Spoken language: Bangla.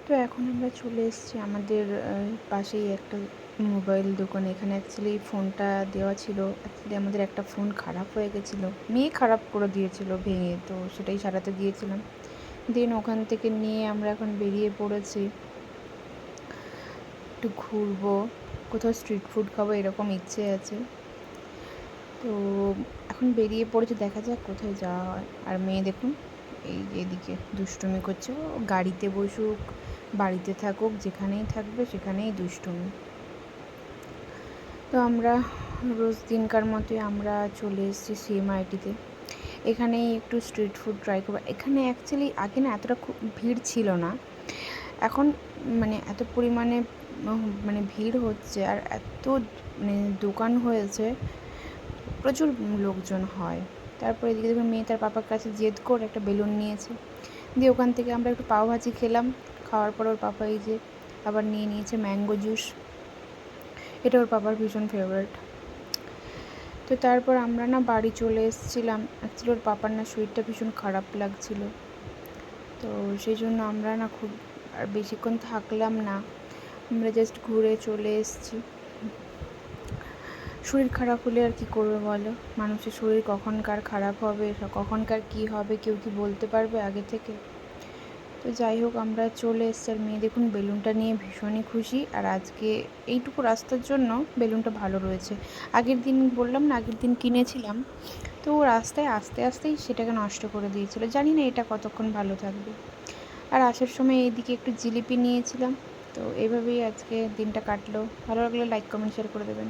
তো এখন আমরা চলে এসেছি আমাদের পাশেই একটা মোবাইল দোকান। এখানে অ্যাকচুয়ালি ফোনটা দেওয়া ছিল। অ্যাকচুয়ালি আমাদের একটা ফোন খারাপ হয়ে গেছিলো, মেয়ে খারাপ করে দিয়েছিল ভেঙে, তো সেটাই সারাতে দিয়েছিলাম। দেন ওখান থেকে নিয়ে আমরা এখন বেরিয়ে পড়েছি, একটু ঘুরবো, কোথাও স্ট্রিট ফুড খাবো এরকম ইচ্ছে আছে। তো এখন বেরিয়ে পড়েছে, দেখা যাক কোথায় যাওয়া হয়। আর মেয়ে দেখুন এই যে এদিকে দুষ্টুমি করছে, ও গাড়িতে বসুক বাড়িতে থাকুক যেখানেই থাকবে সেখানেই দুষ্টুমি। তো আমরা রোজ দিনকার মতোই আমরা চলে এসেছি সিএমআইটিতে। এখানেই একটু স্ট্রিট ফুড ট্রাই করবো। এখানে অ্যাকচুয়ালি আগে না এতটা খুব ভিড় ছিল না, এখন মানে এত পরিমাণে মানে ভিড় হচ্ছে আর এত মানে দোকান হয়েছে, প্রচুর লোকজন হয়। তারপর এদিকে দেখুন মেয়ে তার পাপার কাছে জেদ করে একটা বেলুন নিয়েছে, দিয়ে ওখান থেকে আমরা একটু পাওভাজি খেলাম। খাওয়ার পর ওর পাপা এই যে আবার নিয়ে নিয়েছে ম্যাঙ্গো জুস, এটা ওর পাপার ভীষণ ফেভারিট। তো তারপর আমরা না বাড়ি চলে এসেছিলাম। অ্যাকচুয়ালি ওর পাপার না শরীরটা ভীষণ খারাপ লাগছিল, তো সেই জন্য আমরা না খুব আর বেশিক্ষণ থাকলাম না, আমরা জাস্ট ঘুরে চলে এসেছি। শরীর খারাপ হলে আর কি করবে বলো, মানুষের শরীর কখনকার খারাপ হবে, কখনকার কি হবে কেউ কি বলতে পারবে আগে থেকে। তো যাই হোক আমরা চলে এসেছি। আর মেয়ে দেখুন বেলুনটা নিয়ে ভীষণই খুশি, আর আজকে এইটুকু রাস্তার জন্য বেলুনটা ভালো রয়েছে। আগের দিন বললাম না আগের দিন কিনেছিলাম, তো ও রাস্তায় আস্তে আস্তেই সেটাকে নষ্ট করে দিয়েছিল, জানি না এটা কতক্ষণ ভালো থাকবে। আর আসার সময় এইদিকে একটু জিলিপি নিয়েছিলাম। তো এইভাবেই আজকে দিনটা কাটলো। ভালো লাগলে লাইক কমেন্ট শেয়ার করে দেবেন।